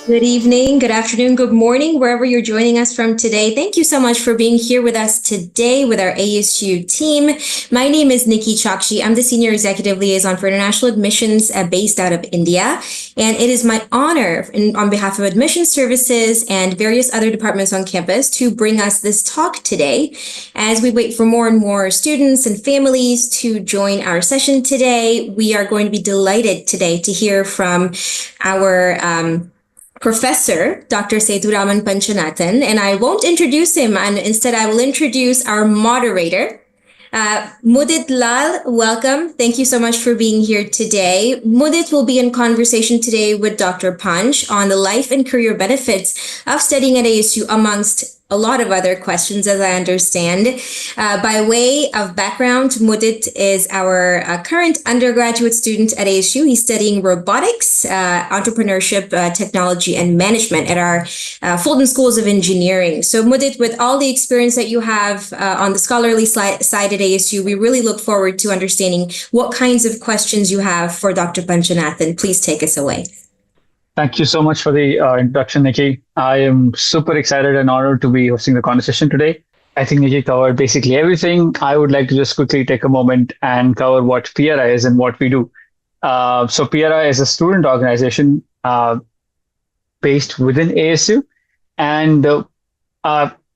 Good evening, good afternoon, good morning, wherever you're joining us from today. Thank you so much for being here with us today with our ASU team. My name is Nikki Chakshi. I'm the Senior Executive Liaison for International Admissions based out of India. And it is my honor on behalf of Admissions Services and various other departments on campus to bring us this talk today as we wait for more and more students and families to join our session today. We are going to be delighted today to hear from our Professor Dr. Sethuraman Panchanathan, and I won't introduce him, and instead I will introduce our moderator. Mudit Lal, welcome. Thank you so much for being here today. Mudit will be in conversation today with Dr. Panch on the life and career benefits of studying at ASU amongst a lot of other questions, as I understand. By way of background, Mudit is our current undergraduate student at ASU. He's studying robotics, entrepreneurship, technology, and management at our Fulton Schools of Engineering. So Mudit, with all the experience that you have on the scholarly side at ASU, we really look forward to understanding what kinds of questions you have for Dr. Panchanathan. Please take us away. Thank you so much for the introduction, Nikki. I am super excited and honored to be hosting the conversation today. I think Nikki covered basically everything. I would like to just quickly take a moment and cover what PIERA is and what we do. So PIERA is a student organization based within ASU. And the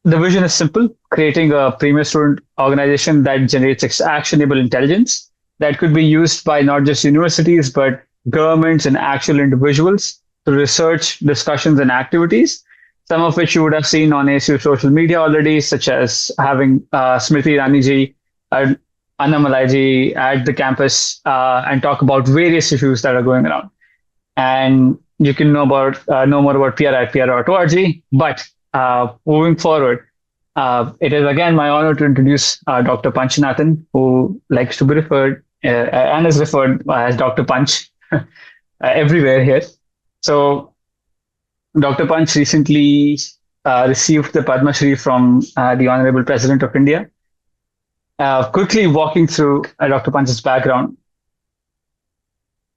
vision is simple: creating a premier student organization that generates actionable intelligence that could be used by not just universities, but governments and actual individuals to research, discussions, and activities, some of which you would have seen on ASU social media already, such as having Smriti Raniji, Anna Malaiji at the campus and talk about various issues that are going around. And you can know more about PIERA at PIERA.org. But moving forward, it is again my honor to introduce Dr. Panchanathan, who likes to be referred and is referred as Dr. Panch everywhere here. So Dr. Panch recently received the Padma Shri from the Honorable President of India. Quickly walking through Dr. Panch's background,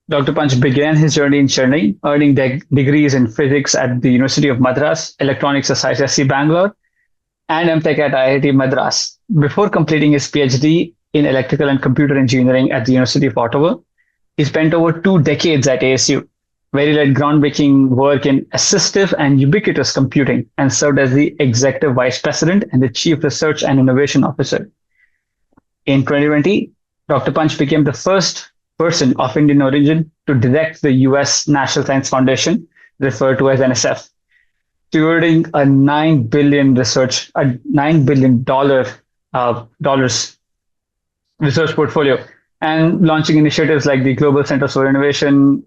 Dr. Panch began his journey in Chennai, earning degrees in physics at the University of Madras, Electronics at IISc Bangalore, and MTech at IIT Madras, before completing his PhD in electrical and computer engineering at the University of Ottawa. He spent over 2 decades at ASU, where he led groundbreaking work in assistive and ubiquitous computing and served as the Executive Vice President and the Chief Research and Innovation Officer. In 2020, Dr. Panch became the first person of Indian origin to direct the US National Science Foundation, referred to as NSF, stewarding a $9 billion dollars research portfolio and launching initiatives like the Global Centers for Innovation.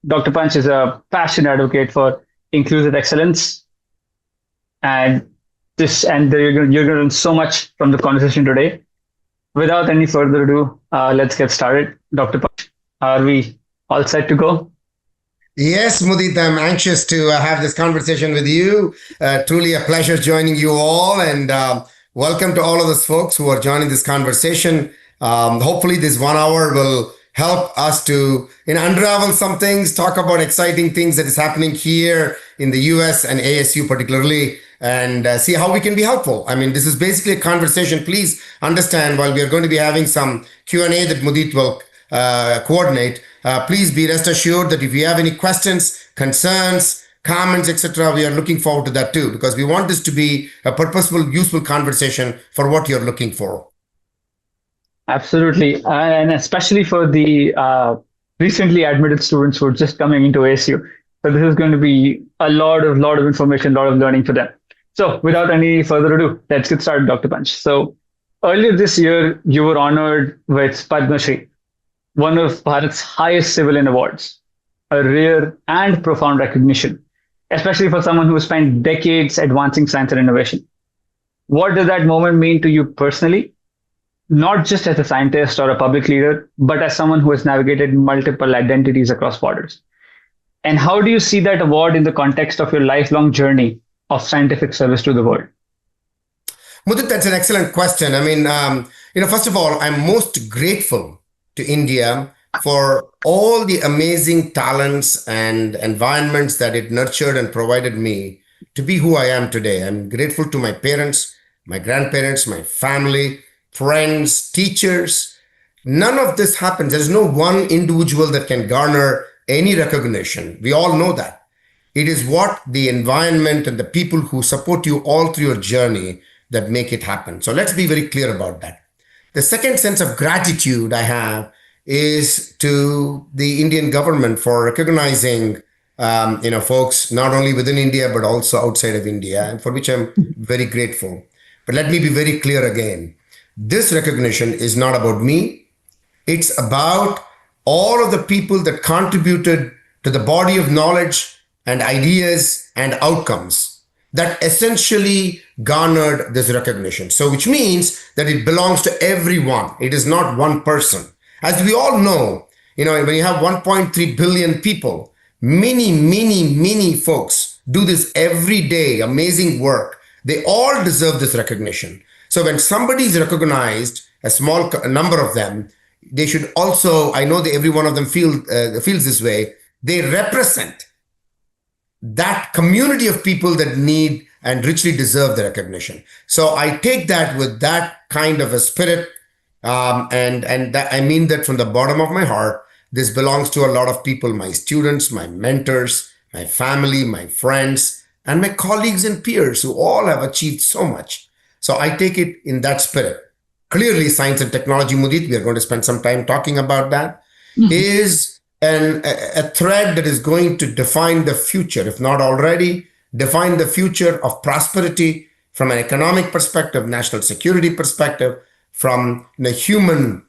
Dr. Panch is a passionate advocate for inclusive excellence, and you're going to learn so much from the conversation today. Without any further ado, let's get started. Dr. Panch, are we all set to go? Yes, Mudit, I'm anxious to have this conversation with you. Truly a pleasure joining you all, and welcome to all of those folks who are joining this conversation. Hopefully this 1 hour will help us to unravel some things, talk about exciting things that is happening here in the US and ASU particularly, and see how we can be helpful. I mean, this is basically a conversation. Please understand, while we are going to be having some Q&A that Mudit will coordinate, please be rest assured that if you have any questions, concerns, comments, etc., we are looking forward to that too, because we want this to be a purposeful, useful conversation for what you're looking for. Absolutely. And especially for the recently admitted students who are just coming into ASU. So this is going to be a lot of information, a lot of learning for them. So without any further ado, let's get started, Dr. Panch. So earlier this year, you were honored with Padma Shri, one of Bharat's highest civilian awards, a rare and profound recognition, especially for someone who spent decades advancing science and innovation. What does that moment mean to you personally? Not just as a scientist or a public leader, but as someone who has navigated multiple identities across borders. And how do you see that award in the context of your lifelong journey of scientific service to the world? Mudit, that's an excellent question. I mean, first of all, I'm most grateful to India for all the amazing talents and environments that it nurtured and provided me to be who I am today. I'm grateful to my parents, my grandparents, my family, friends, teachers. None of this happens. There's no one individual that can garner any recognition. We all know that. It is what the environment and the people who support you all through your journey that make it happen. So let's be very clear about that. The second sense of gratitude I have is to the Indian government for recognizing, folks not only within India but also outside of India, and for which I'm very grateful. But let me be very clear again. This recognition is not about me. It's about all of the people that contributed to the body of knowledge and ideas and outcomes that essentially garnered this recognition. So, which means that it belongs to everyone. It is not one person. As we all know, when you have 1.3 billion people, many folks do this every day, amazing work. They all deserve this recognition. So when somebody is recognized, a small number of them, they should also, I know that every one of them feels this way, they represent that community of people that need and richly deserve the recognition. So I take that with that kind of a spirit, and that, I mean that from the bottom of my heart. This belongs to a lot of people, my students, my mentors, my family, my friends, and my colleagues and peers who all have achieved so much. So I take it in that spirit. Clearly, science and technology, Mudit, we are going to spend some time talking about that, is a thread that is going to define the future, if not already, define the future of prosperity from an economic perspective, national security perspective, from the human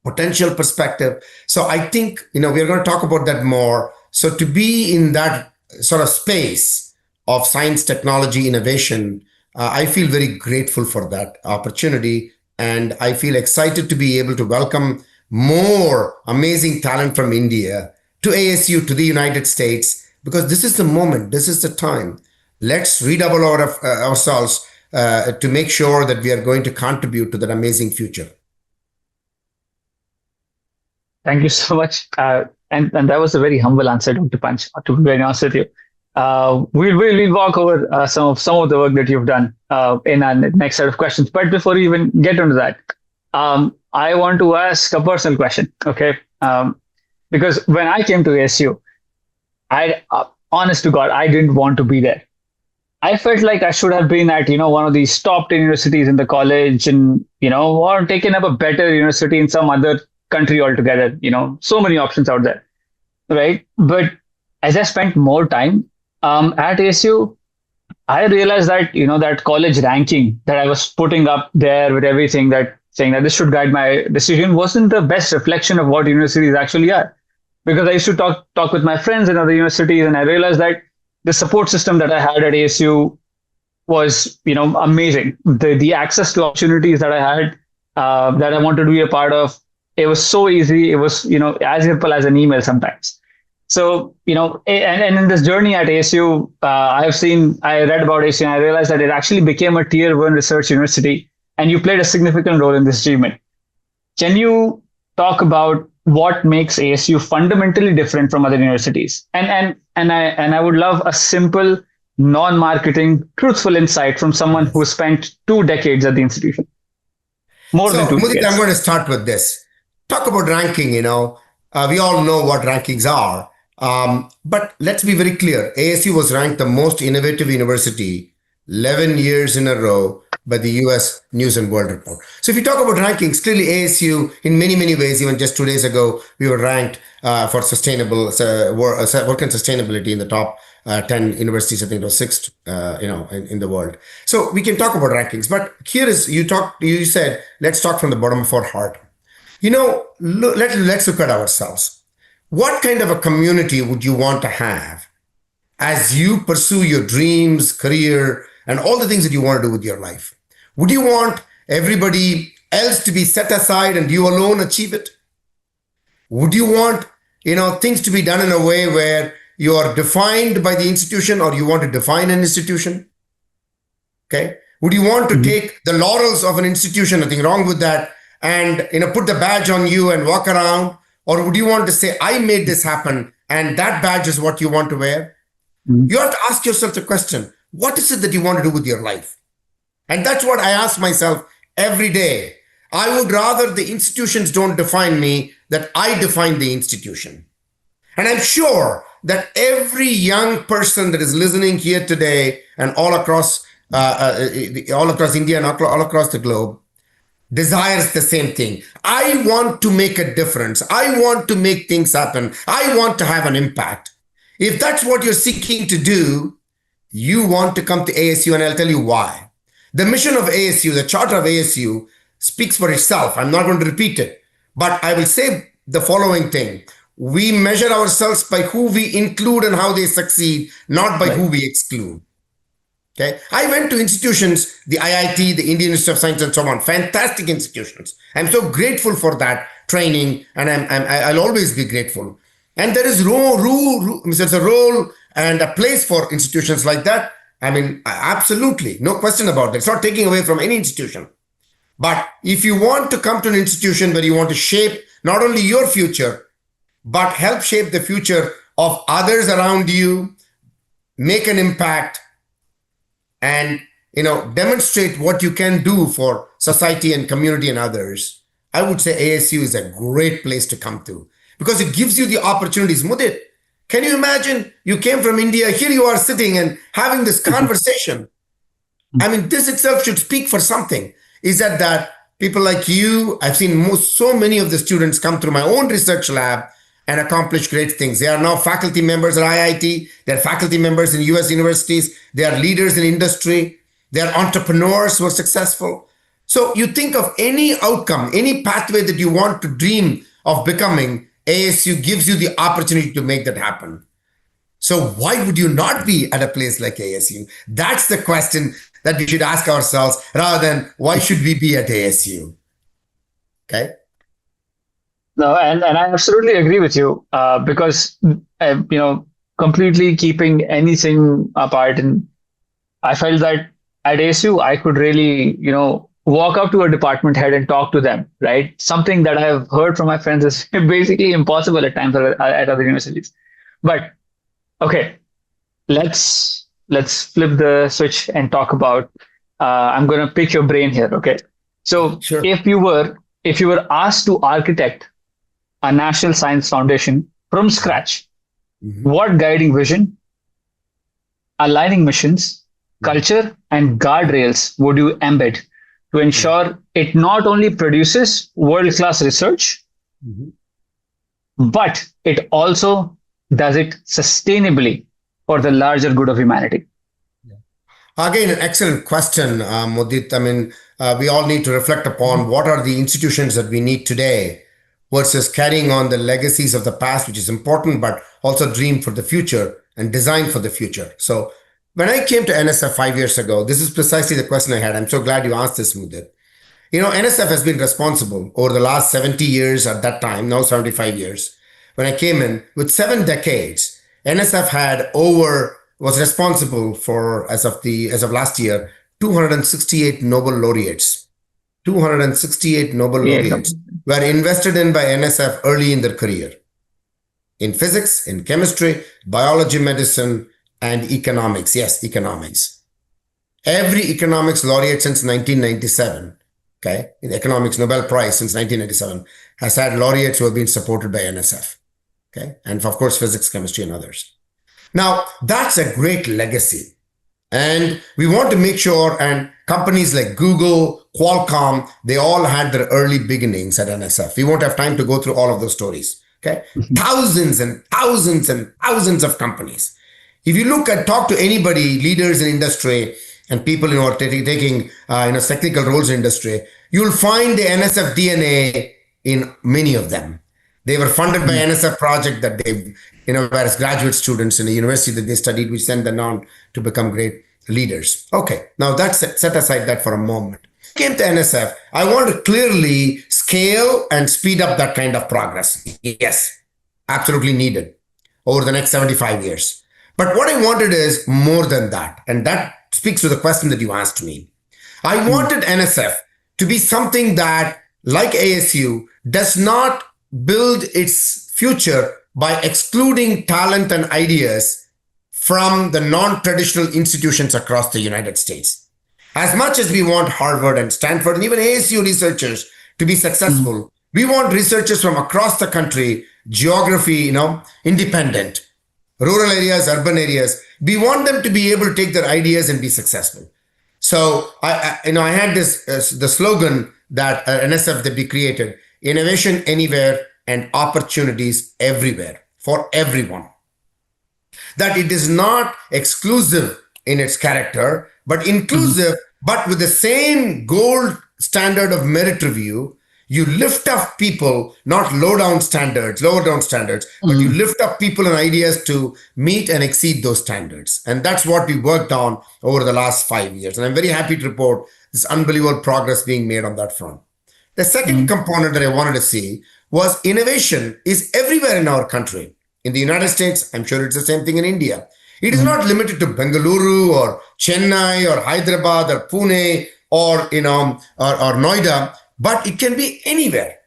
potential perspective. So I think, we are going to talk about that more. So to be in that sort of space of science, technology, innovation, I feel very grateful for that opportunity. And I feel excited to be able to welcome more amazing talent from India to ASU, to the United States, because this is the moment, this is the time. Let's redouble ourselves to make sure that we are going to contribute to that amazing future. Thank you so much. And that was a very humble answer, Dr. Panch, to be very honest with you. We'll walk over some of the work that you've done in our next set of questions. But before we even get into that, I want to ask a personal question, okay? Because when I came to ASU, honest to God, I didn't want to be there. I felt like I should have been at, one of these top 10 universities in the college and, or taken up a better university in some other country altogether, so many options out there, right? But as I spent more time at ASU, I realized that, that college ranking that I was putting up there with everything that saying that this should guide my decision wasn't the best reflection of what universities actually are. Because I used to talk with my friends in other universities, and I realized that the support system that I had at ASU was, amazing. The access to opportunities that I had, that I wanted to be a part of, it was so easy. It was, as simple as an email sometimes. So, and in this journey at ASU, I read about ASU and I realized that it actually became a tier 1 research university, and you played a significant role in this achievement. Can you talk about what makes ASU fundamentally different from other universities? And I would love a simple, non-marketing, truthful insight from someone who spent 2 decades at the institution. More than 2 decades. I'm going to start with this. Talk about ranking, we all know what rankings are. But let's be very clear. ASU was ranked the most innovative university 11 years in a row by the US News and World Report. So if you talk about rankings, clearly ASU, in many ways, even just 2 days ago, we were ranked for sustainable work and sustainability in the top 10 universities. I think it was 6th, in the world. So we can talk about rankings. But here is, you said, let's talk from the bottom of our heart. Let's look at ourselves. What kind of a community would you want to have as you pursue your dreams, career, and all the things that you want to do with your life? Would you want everybody else to be set aside and you alone achieve it? Would you want, things to be done in a way where you are defined by the institution, or you want to define an institution? Okay. Would you want to take the laurels of an institution, nothing wrong with that, and put the badge on you and walk around? Or would you want to say, I made this happen and that badge is what you want to wear? Mhm. You have to ask yourself the question, what is it that you want to do with your life? And that's what I ask myself every day. I would rather the institutions don't define me, that I define the institution. And I'm sure that every young person that is listening here today and all across India and all across the globe desires the same thing. I want to make a difference. I want to make things happen. I want to have an impact. If that's what you're seeking to do, you want to come to ASU, and I'll tell you why. The mission of ASU, the charter of ASU, speaks for itself. I'm not going to repeat it, but I will say the following thing. We measure ourselves by who we include and how they succeed, not by who we exclude. Okay. I went to institutions, the IIT, the Indian Institute of Science, and so on. Fantastic institutions. I'm so grateful for that training, and I'll always be grateful. And there is there's a role and a place for institutions like that. I mean, absolutely, no question about that. It's not taking away from any institution. But if you want to come to an institution where you want to shape not only your future, but help shape the future of others around you, make an impact, and demonstrate what you can do for society and community and others, I would say ASU is a great place to come to, because it gives you the opportunities. Mudit, can you imagine you came from India, here you are sitting and having this conversation? I mean, this itself should speak for something. Is that people like you, I've seen so many of the students come through my own research lab and accomplish great things. They are now faculty members at IIT. They're faculty members in US universities. They are leaders in industry. They are entrepreneurs who are successful. So you think of any outcome, any pathway that you want to dream of becoming, ASU gives you the opportunity to make that happen. So why would you not be at a place like ASU? That's the question that we should ask ourselves, rather than why should we be at ASU? Okay. No, and I absolutely agree with you, because completely keeping anything apart, and I felt that at ASU I could really walk up to a department head and talk to them, right? Something that I have heard from my friends is basically impossible at times at other universities. But okay, let's flip the switch and talk about. I'm going to pick your brain here, okay? So Sure. if you were asked to architect a national science foundation from scratch, what guiding vision, aligning missions, culture, and guardrails would you embed to ensure it not only produces world-class research, but it also does it sustainably for the larger good of humanity? Again, an excellent question, Mudit. I mean, we all need to reflect upon what are the institutions that we need today versus carrying on the legacies of the past, which is important, but also dream for the future and design for the future. So when I came to NSF 5 years ago, this is precisely the question I had. I'm so glad you asked this, Mudit. NSF has been responsible over the last 70 years at that time, now 75 years. When I came in, with 7 decades, NSF was responsible for, as of last year, 268 Nobel laureates. 268 Nobel laureates were invested in by NSF early in their career. In physics, in chemistry, biology, medicine, and economics. Yes, economics. Every economics laureate since 1997, okay, in economics Nobel Prize since 1997, has had laureates who have been supported by NSF. Okay, and of course, physics, chemistry, and others. Now, that's a great legacy. And we want to make sure, and companies like Google, Qualcomm, they all had their early beginnings at NSF. We won't have time to go through all of those stories. Okay, thousands and thousands and thousands of companies. If you talk to anybody, leaders in industry and people who are taking technical roles in industry, you'll find the NSF DNA in many of them. They were funded by NSF project that they, whereas graduate students in the university that they studied, we send them on to become great leaders. Okay, now that's set aside that for a moment. Came to NSF, I want to clearly scale and speed up that kind of progress. Yes, absolutely needed over the next 75 years. But what I wanted is more than that. And that speaks to the question that you asked me. I wanted NSF to be something that, like ASU, does not build its future by excluding talent and ideas from the non-traditional institutions across the United States. As much as we want Harvard and Stanford and even ASU researchers to be successful, we want researchers from across the country, geography, independent, rural areas, urban areas. We want them to be able to take their ideas and be successful. So I had the slogan that NSF that we created: innovation anywhere and opportunities everywhere for everyone. That it is not exclusive in its character, but inclusive, but with the same gold standard of merit review. You lift up people, not lower down standards, but you lift up people and ideas to meet and exceed those standards. And that's what we worked on over the last 5 years. And I'm very happy to report this unbelievable progress being made on that front. The second component that I wanted to see was innovation is everywhere in our country. In the United States, I'm sure it's the same thing in India. It is not limited to Bengaluru or Chennai or Hyderabad or Pune or Noida, but it can be anywhere,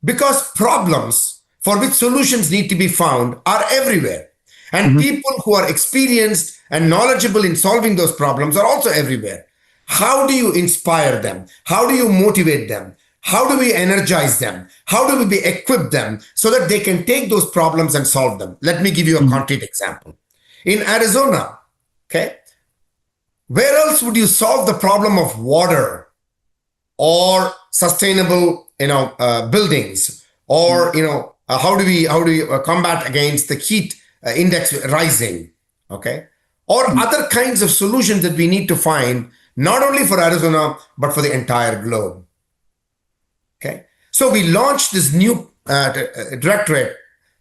because problems for which solutions need to be found are everywhere. And people who are experienced and knowledgeable in solving those problems are also everywhere. How do you inspire them? How do you motivate them? How do we energize them? How do we equip them so that they can take those problems and solve them? Let me give you a concrete example. In Arizona, where else would you solve the problem of water or sustainable, buildings, or how do we combat against the heat index rising, or other kinds of solutions that we need to find not only for Arizona but for the entire globe. So we launched this new directorate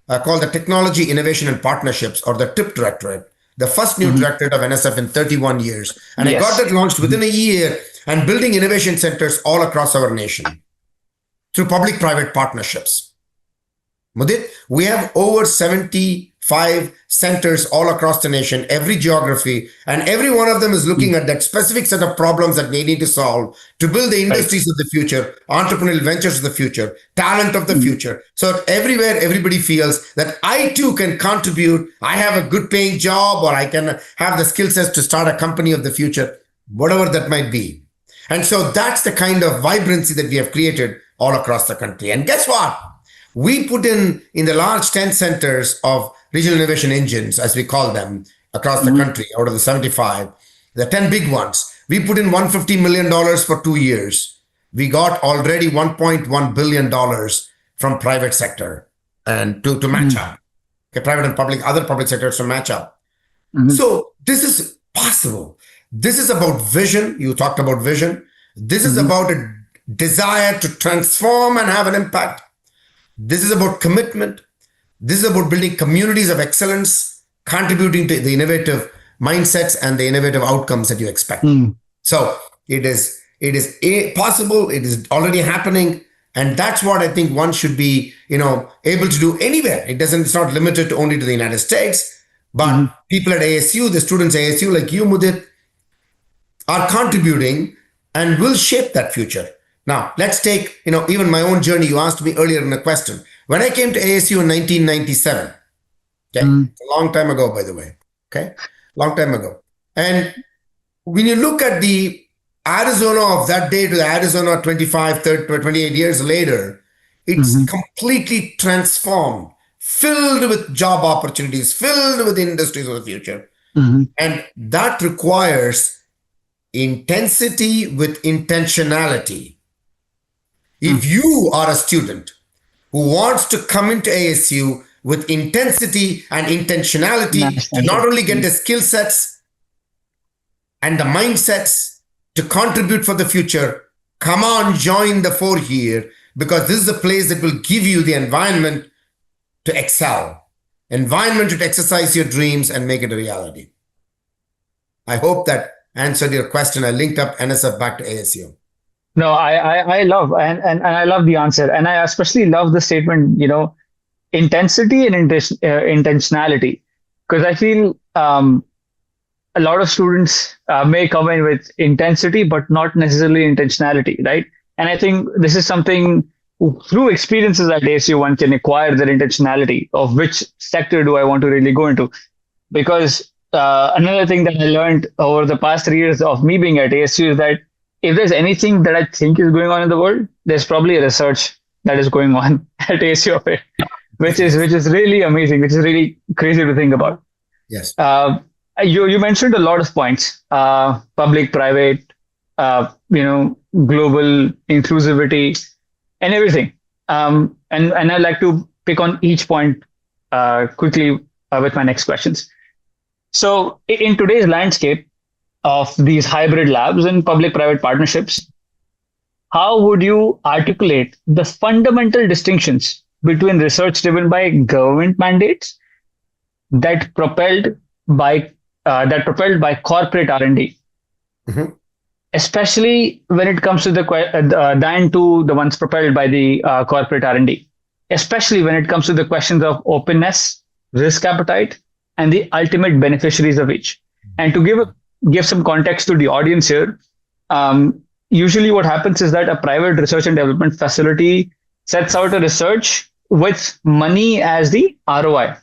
called the Technology, Innovation and Partnerships, or the TIP Directorate, the first new directorate of NSF in 31 years. And I got that launched within a year and building innovation centers all across our nation through public-private partnerships. Mudit, we have over 75 centers all across the nation, every geography, and every one of them is looking at that specific set of problems that they need to solve to build the industries of the future, entrepreneurial ventures of the future, talent of the future. So everywhere, everybody feels that I too can contribute. I have a good paying job, or I can have the skill sets to start a company of the future, whatever that might be. And so that's the kind of vibrancy that we have created all across the country. And guess what? We put in the large 10 centers of regional innovation engines, as we call them, across the country, out of the 75, the 10 big ones. We put in $150 million for 2 years. We got already $1.1 billion from private sector and to match up. Private and public, other public sectors to match up. So this is possible. This is about vision. You talked about vision. This is about a desire to transform and have an impact. This is about commitment. This is about building communities of excellence, contributing to the innovative mindsets and the innovative outcomes that you expect. So it is possible. It is already happening. And that's what I think one should be, able to do anywhere. It's not limited only to the United States, but people at ASU, the students at ASU like you, Mudit, are contributing and will shape that future. Now, let's take, even my own journey. You asked me earlier in a question. When I came to ASU in 1997, it's a long time ago, by the way, long time ago. And when you look at the Arizona of that day to the Arizona 25, 30, 28 years later, it's completely transformed, filled with job opportunities, filled with industries of the future. And that requires intensity with intentionality. If you are a student who wants to come into ASU with intensity and intentionality to not only get the skill sets and the mindsets to contribute for the future, come on, join the 4 here, because this is a place that will give you the environment to excel, environment to exercise your dreams and make it a reality. I hope that answered your question. I linked up NSF back to ASU. No, I love and I love the answer, and I especially love the statement, intensity and intentionality, because I feel a lot of students may come in with intensity but not necessarily intentionality, right? And I think this is something through experiences at ASU, one can acquire that intentionality of which sector do I want to really go into. Because another thing that I learned over the past 3 years of me being at ASU is that if there's anything that I think is going on in the world, there's probably a research that is going on at ASU of it, which is really amazing, which is really crazy to think about. Yes. You mentioned a lot of points, public, private, global inclusivity, and everything. And I'd like to pick on each point quickly with my next questions. So in today's landscape of these hybrid labs and public-private partnerships, how would you articulate the fundamental distinctions between research driven by government mandates that propelled by corporate R&D, especially when it comes to than to the ones propelled by the corporate R&D, especially when it comes to the questions of openness, risk appetite, and the ultimate beneficiaries of each. And to give some context to the audience here, usually what happens is that a private research and development facility sets out a research with money as the ROI,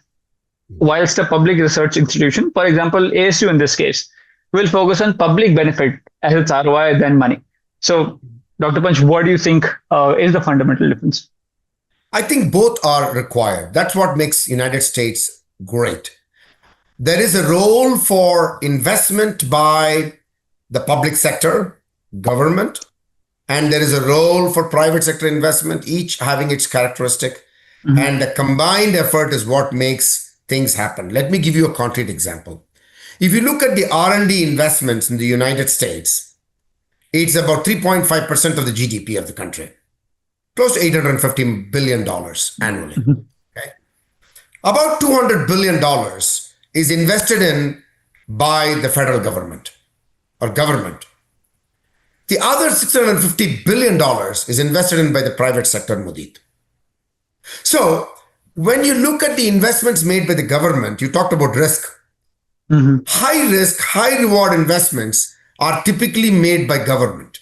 whilst a public research institution, for example, ASU in this case, will focus on public benefit as its ROI than money. So, Dr. Panch, what do you think is the fundamental difference? I think both are required. That's what makes United States great. There is a role for investment by the public sector, government, and there is a role for private sector investment, each having its characteristic. And the combined effort is what makes things happen. Let me give you a concrete example. If you look at the R&D investments in the United States, it's about 3.5% of the GDP of the country, close to $850 billion annually. Okay? About $200 billion is invested in by the federal government or government. The other $650 billion is invested in by the private sector, Mudit. So when you look at the investments made by the government, you talked about risk. High risk, high reward investments are typically made by government.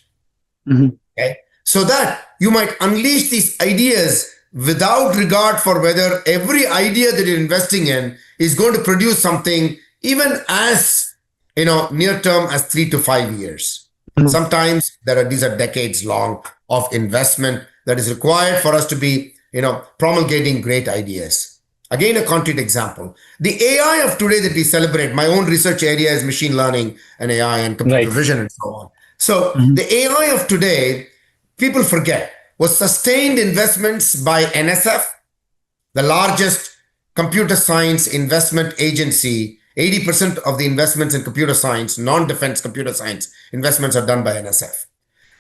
Okay? So that you might unleash these ideas without regard for whether every idea that you're investing in is going to produce something even as near term as 3 to 5 years. Sometimes these are decades long of investment that is required for us to be promulgating great ideas. Again, a concrete example. The AI of today that we celebrate, my own research area is machine learning and AI and computer vision and so on. So the AI of today, people forget, was sustained investments by NSF, the largest computer science investment agency. 80% of the investments in computer science, non-defense computer science investments are done by NSF.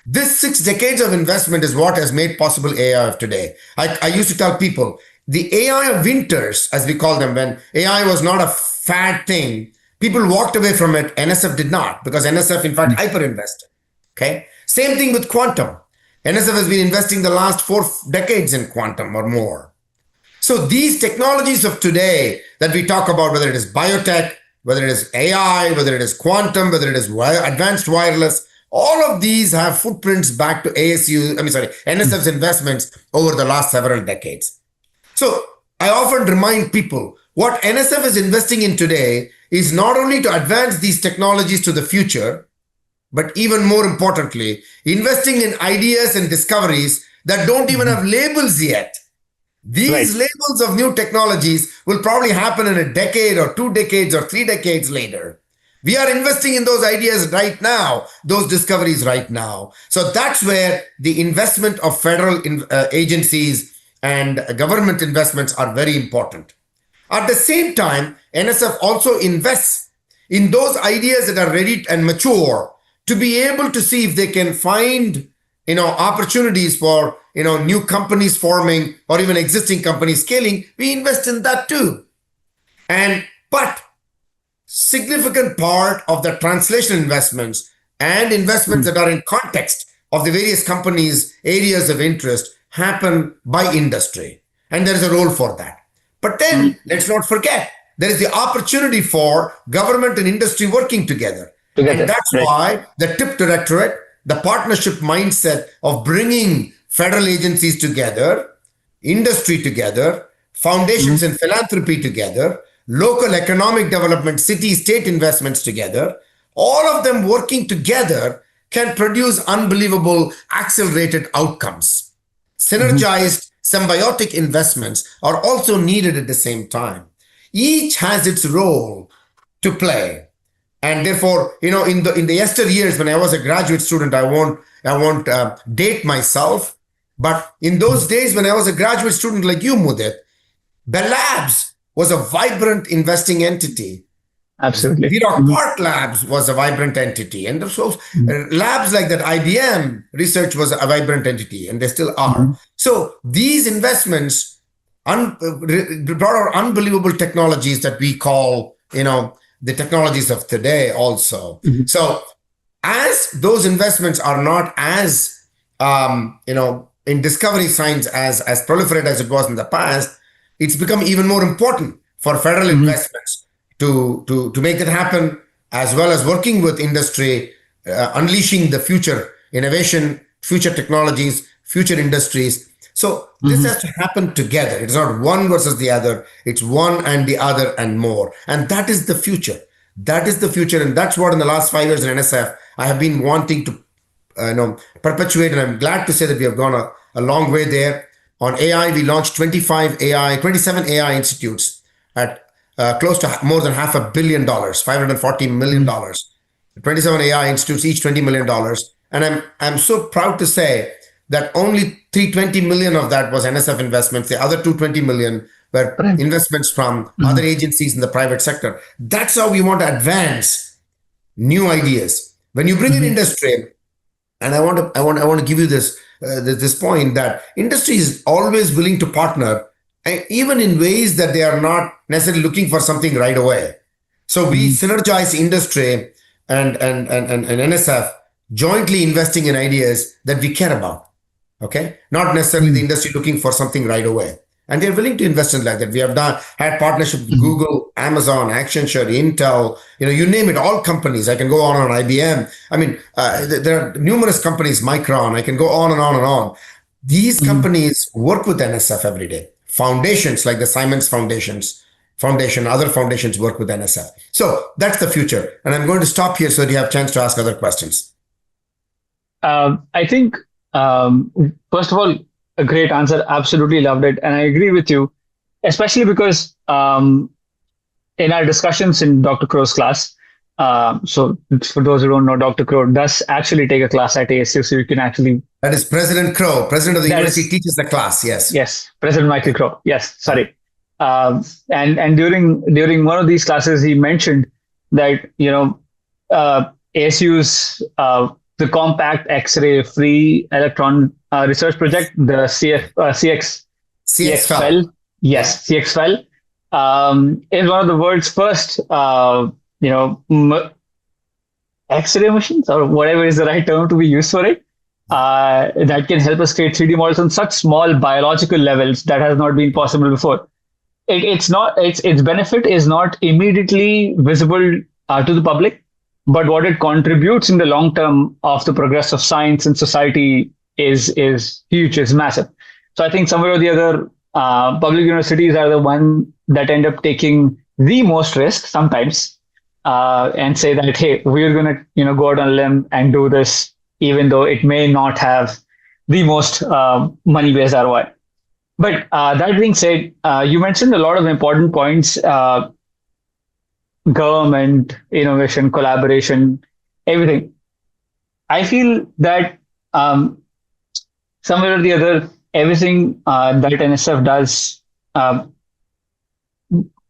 This 6 decades of investment is what has made possible AI of today. I used to tell people, the AI of winters, as we call them, when AI was not a fad thing, people walked away from it. NSF did not, because NSF, in fact, hyper-invested. Okay. Same thing with quantum. NSF has been investing the last 4 decades in quantum or more. So these technologies of today that we talk about, whether it is biotech, whether it is AI, whether it is quantum, whether it is advanced wireless, all of these have footprints back to NSF's investments over the last several decades. So I often remind people what NSF is investing in today is not only to advance these technologies to the future, but even more importantly, investing in ideas and discoveries that don't even have labels yet. These labels of new technologies will probably happen in a decade or 2 decades or 3 decades later. We are investing in those ideas right now, those discoveries right now. So that's where the investment of federal agencies and government investments are very important. At the same time, NSF also invests in those ideas that are ready and mature to be able to see if they can find opportunities for new companies forming or even existing companies scaling. We invest in that too. But significant part of the translation investments and investments that are in context of the various companies' areas of interest happen by industry. And there is a role for that. But then let's not forget, there is the opportunity for government and industry working together. And that's why the TIP Directorate, the partnership mindset of bringing federal agencies together, industry together, foundations and philanthropy together, local economic development, city, state investments together, all of them working together can produce unbelievable accelerated outcomes. Synergized symbiotic investments are also needed at the same time. Each has its role to play. And therefore, in the yesteryears when I was a graduate student, I won't date myself, but in those days when I was a graduate student like you, Mudit, Bell Labs was a vibrant investing entity. Absolutely. Virat Park Labs was a vibrant entity. And so labs like that, IBM research was a vibrant entity, and they still are. So these investments brought out unbelievable technologies that we call, the technologies of today also. So as those investments are not as, in discovery science as proliferated as it was in the past, it's become even more important for federal investments to make it happen, as well as working with industry, unleashing the future innovation, future technologies, future industries. So this has to happen together. It's not one versus the other. It's one and the other and more. And that is the future. That is the future. And that's what in the last 5 years in NSF, I have been wanting to perpetuate. And I'm glad to say that we have gone a long way there. On AI, we launched 27 AI institutes at close to more than $500 million, $540 million. 27 AI institutes, each $20 million. And I'm so proud to say that only $320 million of that was NSF investments. The other $220 million were investments from other agencies in the private sector. That's how we want to advance new ideas. When you bring in industry, and I want to give you this point that industry is always willing to partner, even in ways that they are not necessarily looking for something right away. So we synergize industry and NSF, jointly investing in ideas that we care about. Okay, not necessarily the industry looking for something right away, and they're willing to invest in like that. We have had partnership with Google, Amazon, Accenture, Intel, you name it, all companies. I can go on IBM. I mean, there are numerous companies, Micron. I can go on and on and on. These companies work with NSF every day. Foundations like the Simons Foundation, other foundations work with NSF. So that's the future. And I'm going to stop here so that you have a chance to ask other questions. I think, first of all, a great answer. Absolutely loved it. And I agree with you, especially because in our discussions in Dr. Crow's class, so for those who don't know, Dr. Crow does actually take a class at ASU, so you can actually... That is President Crow, president of the university, teaches the class, yes. Yes, President Michael Crow, yes, sorry. And during one of these classes, he mentioned that, ASU's the Compact X-ray Free Electron Research Project, the CXFEL. Yes, CXFEL is one of the world's first, X-ray machines, or whatever is the right term to be used for it, that can help us create 3D models on such small biological levels that has not been possible before. Its benefit is not immediately visible to the public, but what it contributes in the long term of the progress of science and society is huge, is massive. So I think somewhere or the other, public universities are the one that end up taking the most risk sometimes, and say that, hey, we're going to go out on a limb and do this, even though it may not have the most money-based ROI. But that being said, you mentioned a lot of important points: government, innovation, collaboration, everything. I feel that somewhere or the other, everything that NSF does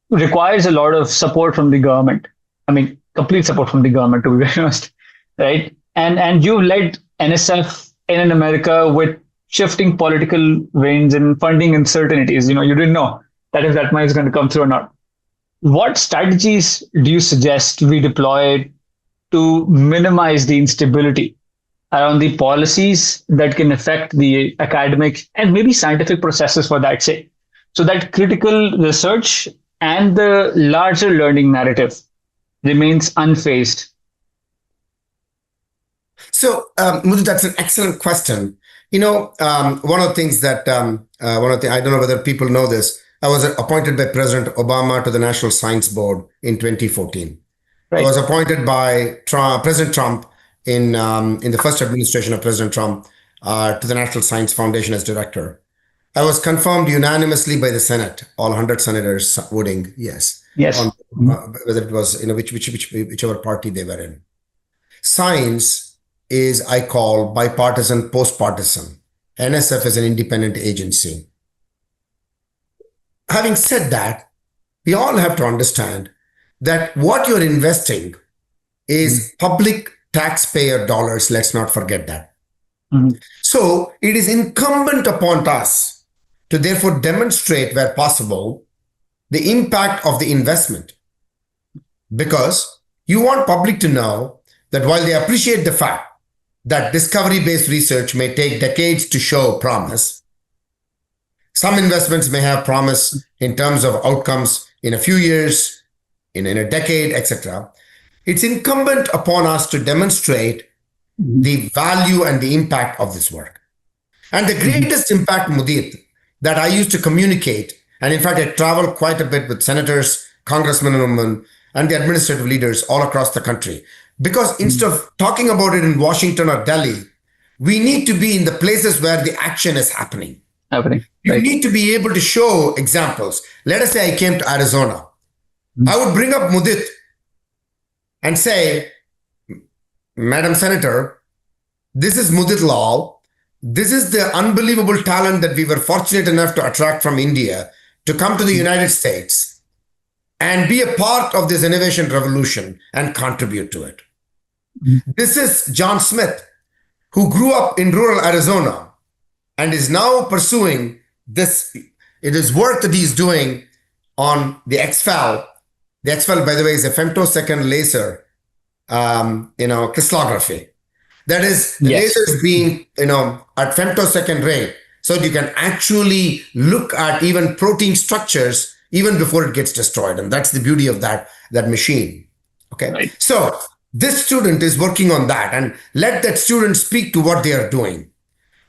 requires a lot of support from the government. I mean, complete support from the government, to be very honest, right? And you led NSF in America with shifting political winds and funding uncertainties. You didn't know that if that money is going to come through or not. What strategies do you suggest we deploy to minimize the instability around the policies that can affect the academic and maybe scientific processes, for that sake, so that critical research and the larger learning narrative remains unfazed? So, Mudit, that's an excellent question. one of the things that, I don't know whether people know this, I was appointed by President Obama to the National Science Board in 2014. Right. I was appointed by President Trump in the first administration of President Trump to the National Science Foundation as director. I was confirmed unanimously by the Senate, all 100 senators voting yes. Yes. On, whether it was whichever party they were in. Science is, I call, bipartisan, post-partisan. NSF is an independent agency. Having said that, we all have to understand that what you're investing is public taxpayer dollars. Let's not forget that. So it is incumbent upon us to therefore demonstrate where possible the impact of the investment, because you want public to know that while they appreciate the fact that discovery-based research may take decades to show promise, some investments may have promise in terms of outcomes in a few years, in a decade, etc. It's incumbent upon us to demonstrate the value and the impact of this work. And the greatest impact, Mudit, that I used to communicate, and in fact, I travel quite a bit with senators, congressmen and women, and the administrative leaders all across the country. Because instead of talking about it in Washington or Delhi, we need to be in the places where the action is happening. Right. You need to be able to show examples. Let us say I came to Arizona. I would bring up Mudit and say, Madam Senator, this is Mudit Lal. This is the unbelievable talent that we were fortunate enough to attract from India to come to the United States and be a part of this innovation revolution and contribute to it. This is John Smith, who grew up in rural Arizona and is now pursuing this. It is work that he's doing on the XFEL. The XFEL, by the way, is a femtosecond laser, crystallography. That is, the lasers being, at femtosecond rate, so you can actually look at even protein structures even before it gets destroyed. And that's the beauty of that machine. Okay. Right. So this student is working on that, and let that student speak to what they are doing.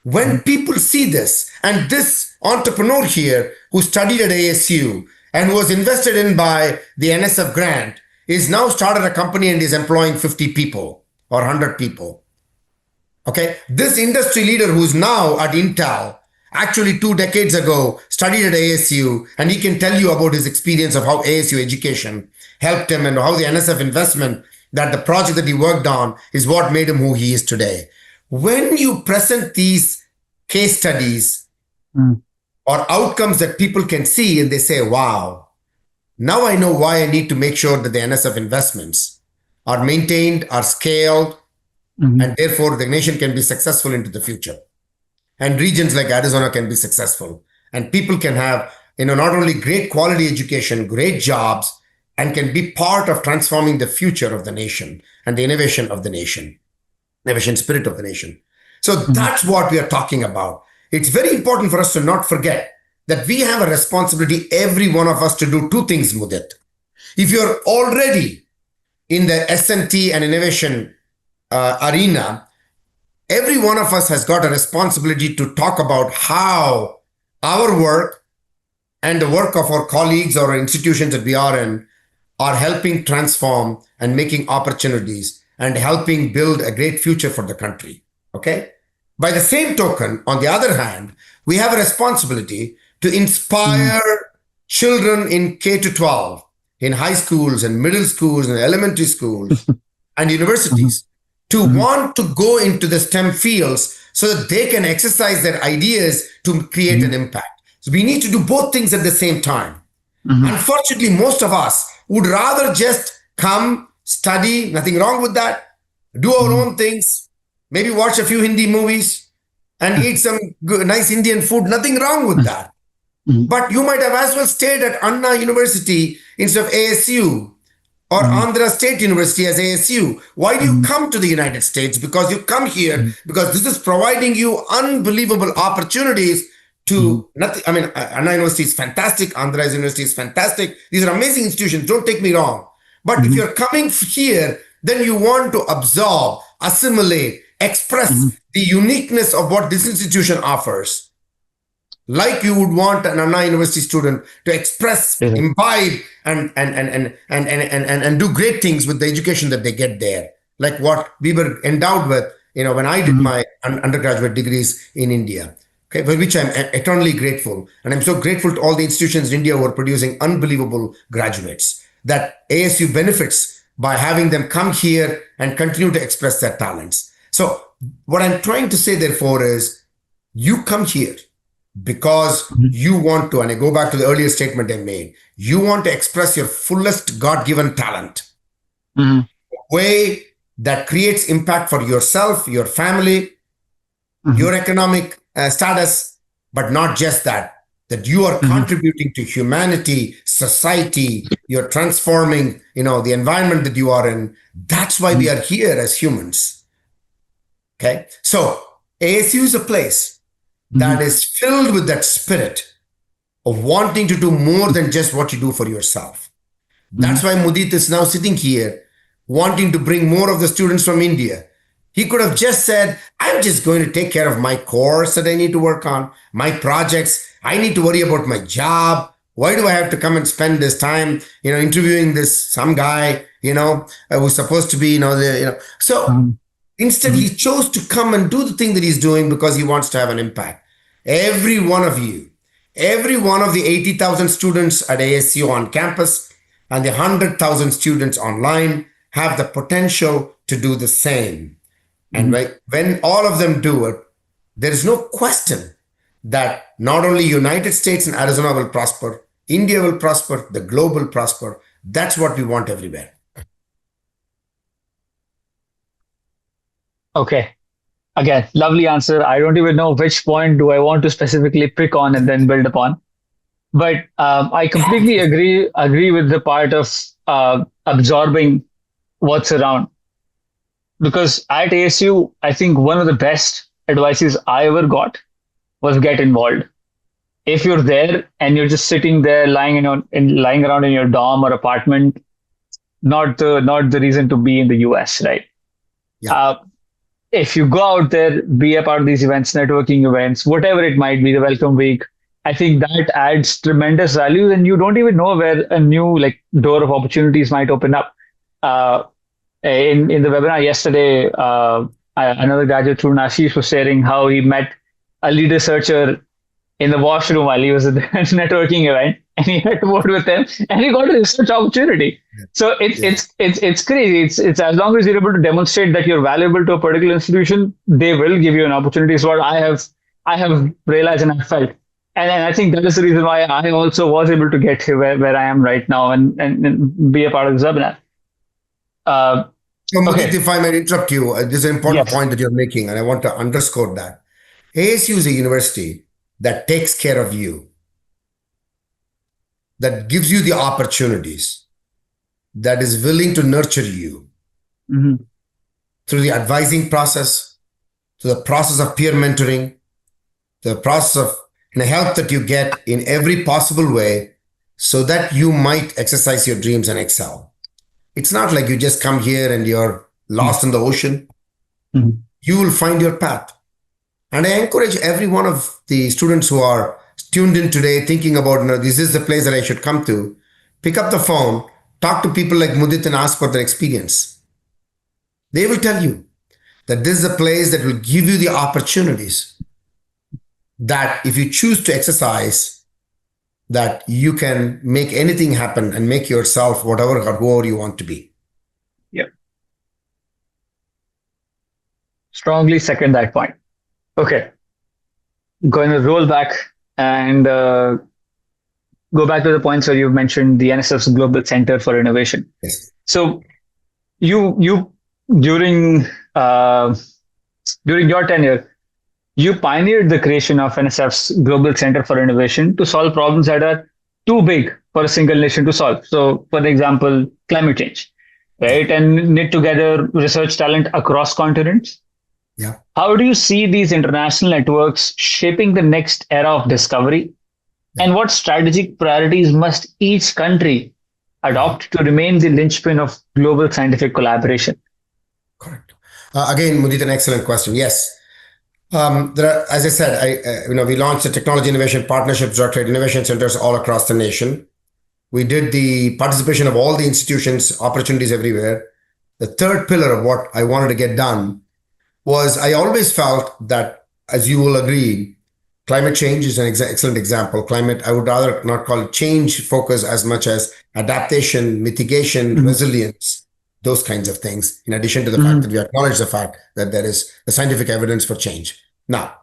When people see this, and this entrepreneur here who studied at ASU and was invested in by the NSF grant is now started a company and is employing 50 people or 100 people. Okay. This industry leader who's now at Intel actually 2 decades ago studied at ASU, and he can tell you about his experience of how ASU education helped him and how the NSF investment, that the project that he worked on is what made him who he is today. When you present these case studies or outcomes that people can see and they say, wow, now I know why I need to make sure that the NSF investments are maintained, are scaled, and therefore the nation can be successful into the future. And regions like Arizona can be successful. And people can have, not only great quality education, great jobs, and can be part of transforming the future of the nation and the innovation of the nation, innovation spirit of the nation. So that's what we are talking about. It's very important for us to not forget that we have a responsibility, every one of us, to do 2 things, Mudit. If you're already in the S&T and innovation arena, every one of us has got a responsibility to talk about how our work and the work of our colleagues or institutions that we are in are helping transform and making opportunities and helping build a great future for the country. Okay. By the same token, on the other hand, we have a responsibility to inspire children in K-12, in high schools and middle schools and elementary schools and universities to want to go into the STEM fields so that they can exercise their ideas to create an impact. So we need to do both things at the same time. Unfortunately, most of us would rather just come, study, nothing wrong with that, do our own things, maybe watch a few Hindi movies and eat some good, nice Indian food, nothing wrong with that. But you might have as well stayed at Anna University instead of ASU or Andhra State University as ASU. Why do you come to the United States? Because you come here because this is providing you unbelievable opportunities to nothing. I mean, Anna University is fantastic. Andhra University is fantastic. These are amazing institutions. Don't take me wrong. But if you're coming here, then you want to absorb, assimilate, express the uniqueness of what this institution offers. Like you would want an Anna University student to express, imbibe, and do great things with the education that they get there. Like what we were endowed with, when I did my undergraduate degrees in India. Okay, for which I'm eternally grateful. And I'm so grateful to all the institutions in India who are producing unbelievable graduates that ASU benefits by having them come here and continue to express their talents. So what I'm trying to say, therefore, is you come here because you want to, and I go back to the earlier statement I made, you want to express your fullest God-given talent, a way that creates impact for yourself, your family, your economic status, but not just that you are contributing to humanity, society, you're transforming, the environment that you are in. That's why we are here as humans. Okay. So ASU is a place that is filled with that spirit of wanting to do more than just what you do for yourself. That's why Mudit is now sitting here wanting to bring more of the students from India. He could have just said, I'm just going to take care of my course that I need to work on, my projects. I need to worry about my job. Why do I have to come and spend this time, interviewing some guy, who's supposed to be, So instead, he chose to come and do the thing that he's doing because he wants to have an impact. Every one of you, every one of the 80,000 students at ASU on campus and the 100,000 students online have the potential to do the same. And when all of them do it, there is no question that not only United States and Arizona will prosper, India will prosper, the globe will prosper. That's what we want everywhere. Okay. Again, lovely answer. I don't even know which point do I want to specifically pick on and then build upon. But I completely agree with the part of absorbing what's around. Because at ASU, I think one of the best advices I ever got was get involved. If you're there and you're just sitting there lying around in your dorm or apartment, not the reason to be in the US, right? Yeah. If you go out there, be a part of these events, networking events, whatever it might be, the welcome week, I think that adds tremendous value, and you don't even know where a new door of opportunities might open up. In the webinar yesterday, another graduate student, Ashish, was sharing how he met a lead researcher in the washroom while he was at the networking event, and he had to work with them, and he got a research opportunity. So it's crazy. It's as long as you're able to demonstrate that you're valuable to a particular institution, they will give you an opportunity. Is what I have realized and I felt. And I think that is the reason why I also was able to get here where I am right now and be a part of this webinar. So Mudit, if I may interrupt you, this is an important point that you're making, and I want to underscore that. ASU is a university that takes care of you, that gives you the opportunities, that is willing to nurture you through the advising process, through the process of peer mentoring, the process of help that you get in every possible way so that you might exercise your dreams and excel. It's not like you just come here and you're lost in the ocean. You will find your path. And I encourage every one of the students who are tuned in today thinking about, this is the place that I should come to. Pick up the phone, talk to people like Mudit and ask for their experience. They will tell you that this is a place that will give you the opportunities that if you choose to exercise, that you can make anything happen and make yourself whatever or whoever you want to be. Yep. Strongly second that point. Okay. Going to roll back and go back to the points where you've mentioned the NSF's Global Center for Innovation. Yes. So you during your tenure, you pioneered the creation of NSF's Global Center for Innovation to solve problems that are too big for a single nation to solve. So, for example, climate change, right? And knit together research talent across continents. Yeah. How do you see these international networks shaping the next era of discovery? And what strategic priorities must each country adopt to remain the linchpin of global scientific collaboration? Correct. Again, Mudit, an excellent question. Yes. As I said, we launched the Technology Innovation Partnerships Directorate Innovation Centers all across the nation. We did the participation of all the institutions, opportunities everywhere. The third pillar of what I wanted to get done was I always felt that, as you will agree, climate change is an excellent example. Climate, I would rather not call it change focus as much as adaptation, mitigation, resilience, those kinds of things, in addition to the fact that we acknowledge the fact that there is the scientific evidence for change. Now,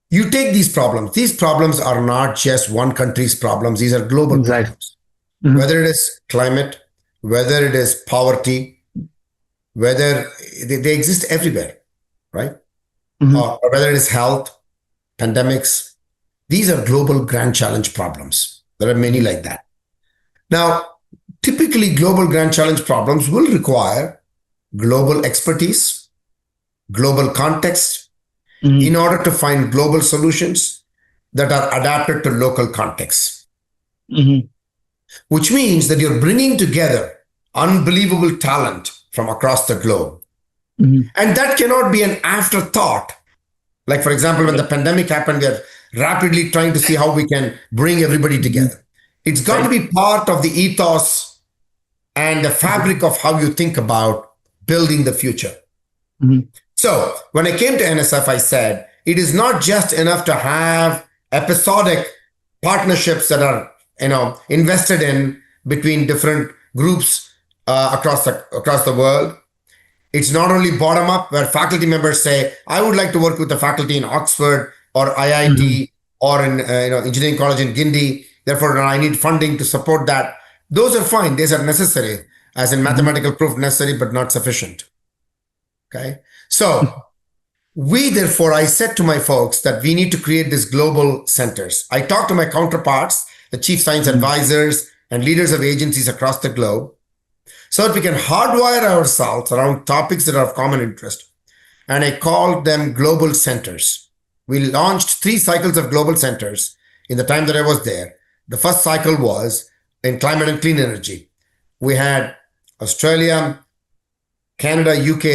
you take these problems. These problems are not just one country's problems. These are global problems. Whether it is climate, whether it is poverty, whether they exist everywhere, right? Or whether it is health, pandemics. These are global grand challenge problems. There are many like that. Now, typically global grand challenge problems will require global expertise, global context, in order to find global solutions that are adapted to local contexts. Which means that you're bringing together unbelievable talent from across the globe. And that cannot be an afterthought. Like, for example, when the pandemic happened, we are rapidly trying to see how we can bring everybody together. It's got to be part of the ethos and the fabric of how you think about building the future. So when I came to NSF, I said, it is not just enough to have episodic partnerships that are, invested in between different groups across the world. It's not only bottom up, where faculty members say, I would like to work with the faculty in Oxford or IIT or in engineering college in Guindy. Therefore, I need funding to support that. Those are fine. These are necessary, as in mathematical proof necessary, but not sufficient. Okay. So I said to my folks that we need to create these global centers. I talked to my counterparts, the chief science advisors and leaders of agencies across the globe, so that we can hardwire ourselves around topics that are of common interest. And I called them global centers. We launched 3 cycles of global centers in the time that I was there. The first cycle was in climate and clean energy. We had Australia, Canada, UK,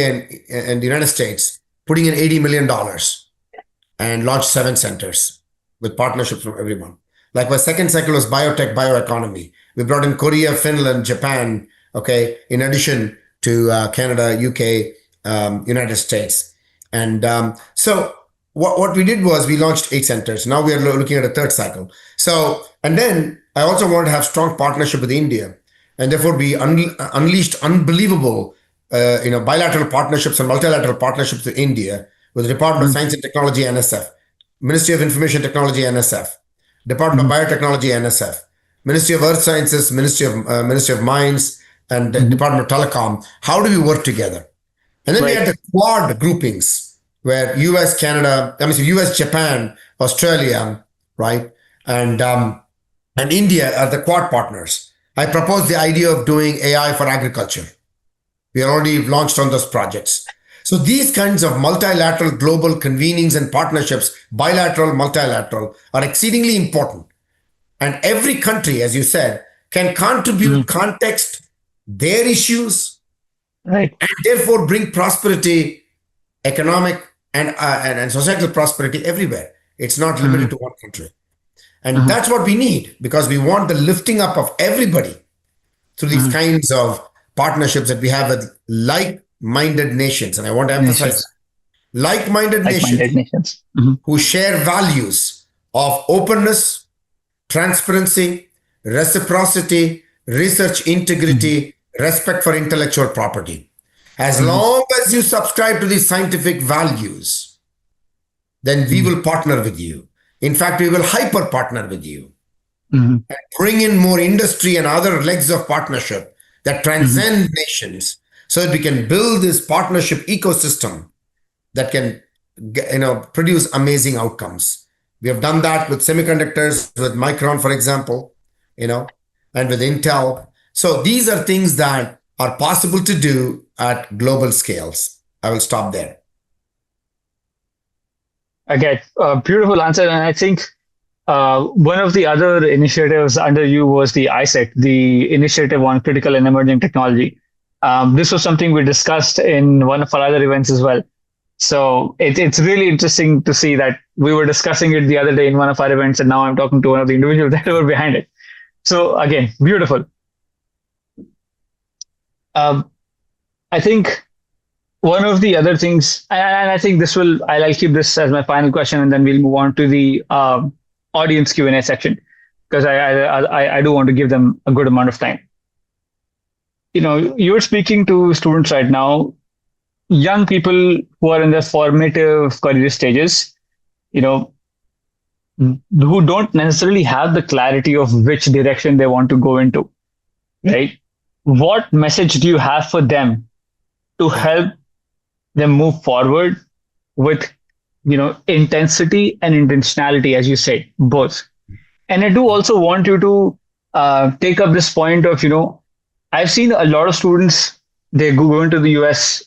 and the United States putting in $80 million and launched 7 centers with partnerships from everyone. Like my second cycle was biotech, bioeconomy. We brought in Korea, Finland, Japan, okay, in addition to Canada, UK, United States. And so what we did was we launched 8 centers. Now we are looking at a third cycle. So, and then I also wanted to have strong partnership with India. And therefore we unleashed unbelievable bilateral partnerships and multilateral partnerships with India, with the Department of Science and Technology, NSF, Ministry of Information Technology, NSF, Department of Biotechnology, NSF, Ministry of Earth Sciences, Ministry of Mines, and the Department of Telecom. How do we work together? And then we had the quad groupings where US, Japan, Australia, right? And India are the quad partners. I proposed the idea of doing AI for agriculture. We are already launched on those projects. So these kinds of multilateral global convenings and partnerships, bilateral, multilateral, are exceedingly important. And every country, as you said, can contribute context, their issues, and therefore bring prosperity, economic and societal prosperity everywhere. It's not limited to one country. And that's what we need, because we want the lifting up of everybody through these kinds of partnerships that we have with like-minded nations. And I want to emphasize like-minded nations who share values of openness, transparency, reciprocity, research integrity, respect for intellectual property. As long as you subscribe to these scientific values, then we will partner with you. In fact, we will hyper partner with you and bring in more industry and other legs of partnership that transcend nations, so that we can build this partnership ecosystem that can, produce amazing outcomes. We have done that with semiconductors, with Micron, for example, and with Intel. So these are things that are possible to do at global scales. I will stop there. Okay, beautiful answer. And I think one of the other initiatives under you was the ISET, the Initiative on Critical and Emerging Technology. This was something we discussed in one of our other events as well. So it's really interesting to see that we were discussing it the other day in one of our events, and now I'm talking to one of the individuals that were behind it. So again, beautiful. I think one of the other things, and I think I'll keep this as my final question, and then we'll move on to the audience Q&A section, because I do want to give them a good amount of time. You're speaking to students right now, young people who are in their formative career stages, who don't necessarily have the clarity of which direction they want to go into, right? What message do you have for them to help them move forward with, intensity and intentionality, as you say, both? And I do also want you to take up this point of, I've seen a lot of students, they go into the US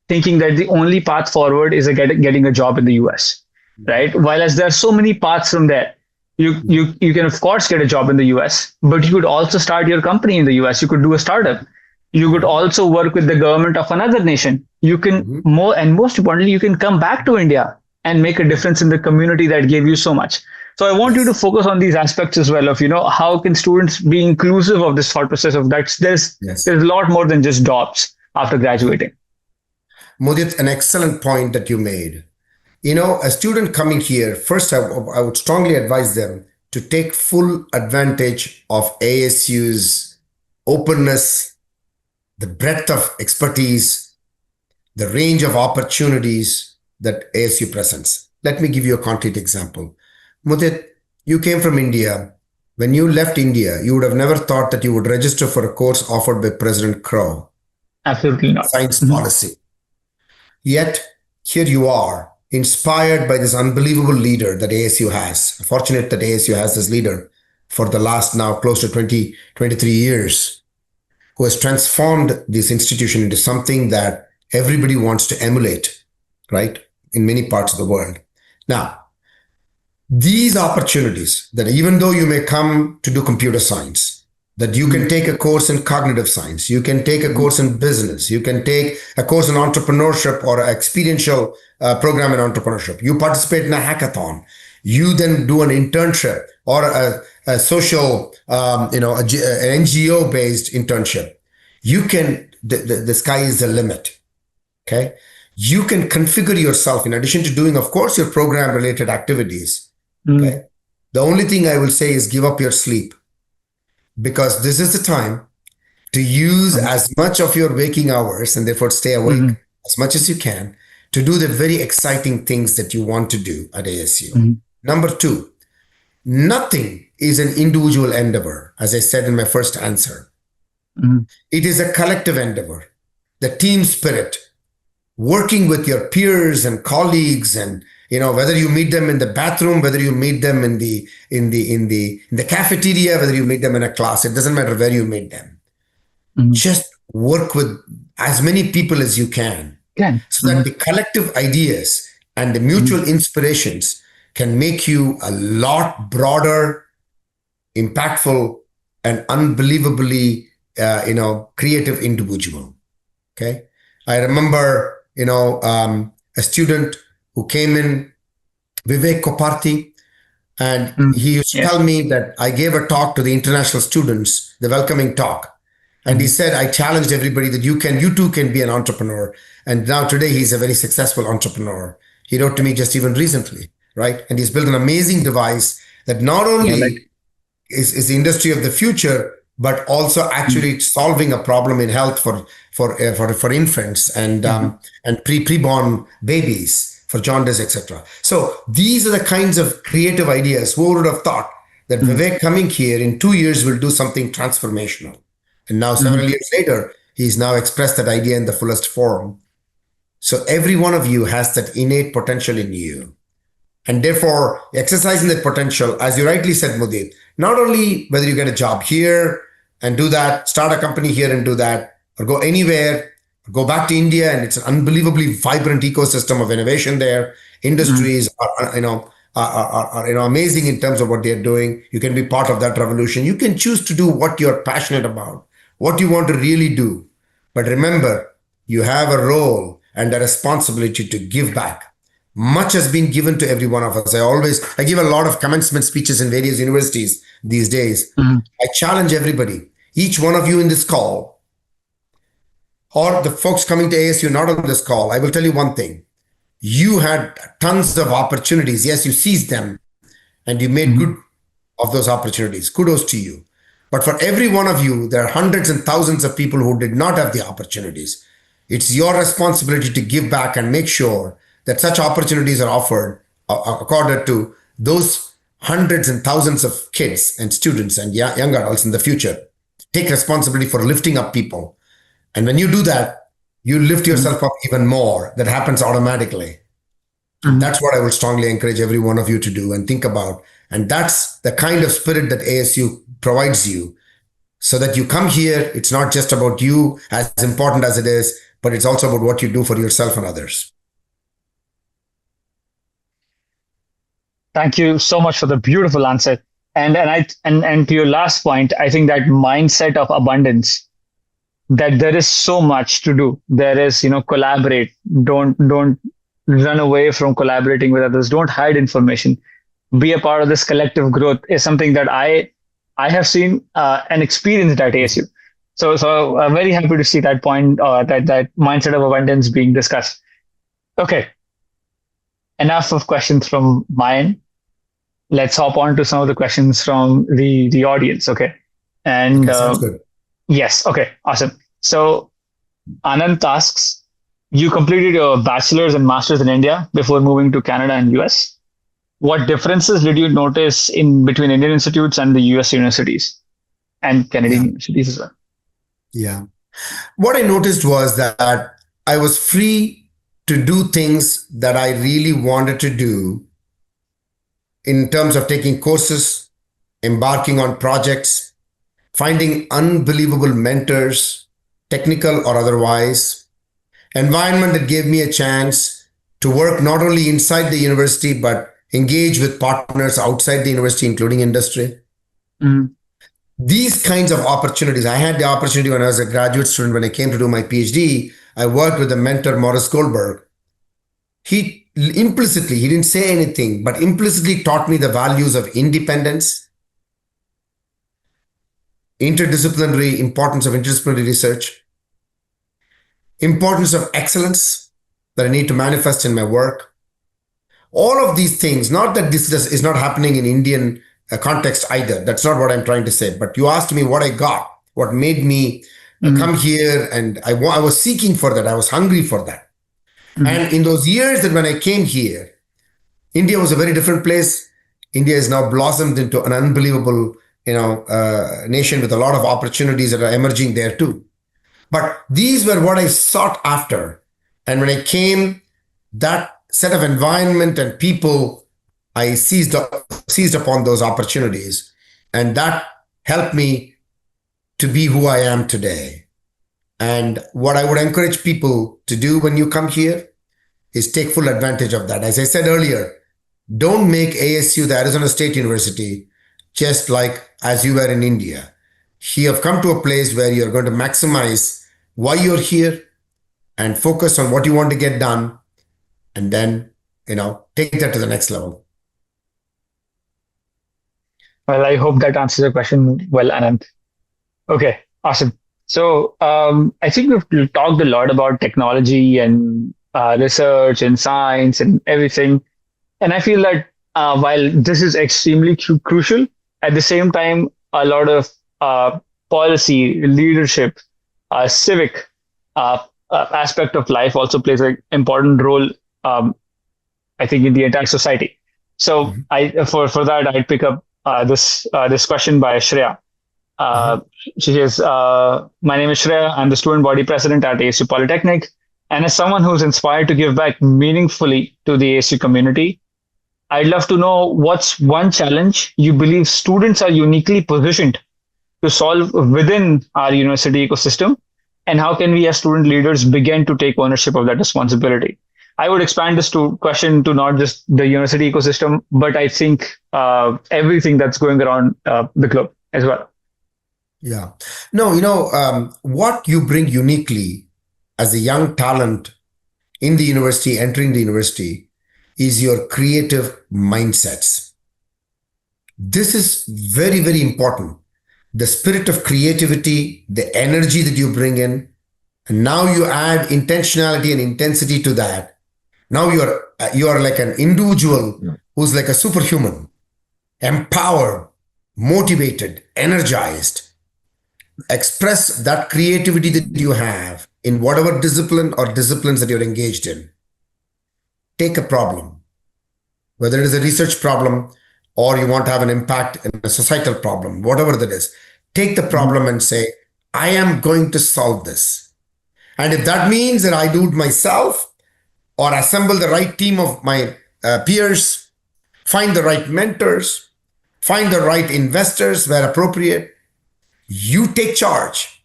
thinking that the only path forward is getting a job in the US, right? While as there are so many paths from there. You can of course get a job in the US, but you could also start your company in the US. You could do a startup. You could also work with the government of another nation. You can most importantly, you can come back to India and make a difference in the community that gave you so much. So I want you to focus on these aspects as well of, how can students be inclusive of this thought process of that there's a lot more than just jobs after graduating. Mudit, an excellent point that you made. A student coming here, first, I would strongly advise them to take full advantage of ASU's openness, the breadth of expertise, the range of opportunities that ASU presents. Let me give you a concrete example. Mudit, you came from India. When you left India, you would have never thought that you would register for a course offered by President Crow. Absolutely not. Science policy. Yet, here you are, inspired by this unbelievable leader that ASU has. Fortunate that ASU has this leader for the last now close to 23 years, who has transformed this institution into something that everybody wants to emulate, right? In many parts of the world. Now, these opportunities that even though you may come to do computer science, that you can take a course in cognitive science, you can take a course in business, you can take a course in entrepreneurship or an experiential program in entrepreneurship. You participate in a hackathon. You then do an internship or a social, an NGO-based internship. You can, the sky is the limit, okay? You can configure yourself in addition to doing, of course, your program-related activities, okay? The only thing I will say is give up your sleep, because this is the time to use as much of your waking hours and therefore stay awake as much as you can to do the very exciting things that you want to do at ASU. Number two, nothing is an individual endeavor, as I said in my first answer. It is a collective endeavor. The team spirit, working with your peers and colleagues, and whether you meet them in the bathroom, whether you meet them in the cafeteria, whether you meet them in a class, it doesn't matter where you meet them. Just work with as many people as you can, so that the collective ideas and the mutual inspirations can make you a lot broader, impactful, and unbelievably, creative individual. Okay. I remember, a student who came in, Vivek Koparthi, and he used to tell me that I gave a talk to the international students, the welcoming talk. And he said, I challenged everybody that you too can be an entrepreneur. And now today he's a very successful entrepreneur. He wrote to me just even recently, right? And he's built an amazing device that not only is the industry of the future, but also actually solving a problem in health for infants and preborn babies, for jaundice, etc. So these are the kinds of creative ideas. Who would have thought that Vivek coming here in 2 years will do something transformational? And now several years later, he's now expressed that idea in the fullest form. So every one of you has that innate potential in you. And therefore, exercising that potential, as you rightly said, Mudit, not only whether you get a job here and do that, start a company here and do that, or go anywhere, go back to India, and it's an unbelievably vibrant ecosystem of innovation there. Industries are amazing in terms of what they're doing. You can be part of that revolution. You can choose to do what you're passionate about, what you want to really do. But remember, you have a role and a responsibility to give back. Much has been given to every one of us. I give a lot of commencement speeches in various universities these days. I challenge everybody, each one of you in this call, or the folks coming to ASU not on this call, I will tell you one thing. You had tons of opportunities. Yes, you seized them and you made good of those opportunities. Kudos to you. But for every one of you, there are hundreds and thousands of people who did not have the opportunities. It's your responsibility to give back and make sure that such opportunities are offered, accorded to those hundreds and thousands of kids and students and young adults in the future. Take responsibility for lifting up people. And when you do that, you lift yourself up even more. That happens automatically. That's what I would strongly encourage every one of you to do and think about. And that's the kind of spirit that ASU provides you, so that you come here. It's not just about you, as important as it is, but it's also about what you do for yourself and others. Thank you so much for the beautiful answer. And to your last point, I think that mindset of abundance, that there is so much to do. There is, collaborate. Don't run away from collaborating with others. Don't hide information. Be a part of this collective growth is something that I have seen and experienced at ASU. So I'm very happy to see that point, that mindset of abundance being discussed. Okay. Enough of questions from my end. Let's hop on to some of the questions from the audience. Okay. And sounds good. Yes. Okay. Awesome. So Anand asks, you completed your bachelor's and master's in India before moving to Canada and US. What differences did you notice in between Indian institutes and the US universities and Canadian universities as well? Yeah. What I noticed was that I was free to do things that I really wanted to do in terms of taking courses, embarking on projects, finding unbelievable mentors, technical or otherwise, environment that gave me a chance to work not only inside the university, but engage with partners outside the university, including industry. These kinds of opportunities, I had the opportunity when I was a graduate student, when I came to do my PhD, I worked with a mentor, Morris Goldberg. He implicitly, he didn't say anything, but implicitly taught me the values of independence, importance of interdisciplinary research, importance of excellence that I need to manifest in my work. All of these things, not that this is not happening in Indian context either. That's not what I'm trying to say. But you asked me what I got, what made me come here, and I was seeking for that. I was hungry for that. And in those years that when I came here, India was a very different place. India is now blossomed into an unbelievable, nation with a lot of opportunities that are emerging there too. But these were what I sought after. And when I came, that set of environment and people, I seized upon those opportunities. And that helped me to be who I am today. And what I would encourage people to do when you come here is take full advantage of that. As I said earlier, don't make ASU, the Arizona State University, just like as you were in India. You have come to a place where you're going to maximize why you're here and focus on what you want to get done, and then, take that to the next level. Well, I hope that answers your question well, Anand. Okay, awesome. So I think we've talked a lot about technology and research and science and everything. And I feel that while this is extremely crucial, at the same time, a lot of policy, leadership, civic aspect of life also plays an important role, I think, in the entire society. So for that, I'd pick up this question by Shreya. She says, my name is Shreya. I'm the student body president at ASU Polytechnic. And as someone who's inspired to give back meaningfully to the ASU community, I'd love to know what's one challenge you believe students are uniquely positioned to solve within our university ecosystem, and how can we as student leaders begin to take ownership of that responsibility? I would expand this question to not just the university ecosystem, but I think everything that's going around the globe as well. Yeah. No, what you bring uniquely as a young talent in the university, entering the university, is your creative mindsets. This is very, very important. The spirit of creativity, the energy that you bring in, and now you add intentionality and intensity to that. Now you are like an individual who's like a superhuman, empowered, motivated, energized. Express that creativity that you have in whatever discipline or disciplines that you're engaged in. Take a problem, whether it is a research problem or you want to have an impact in a societal problem, whatever that is. Take the problem and say, I am going to solve this. And if that means that I do it myself or assemble the right team of my peers, find the right mentors, find the right investors where appropriate, you take charge.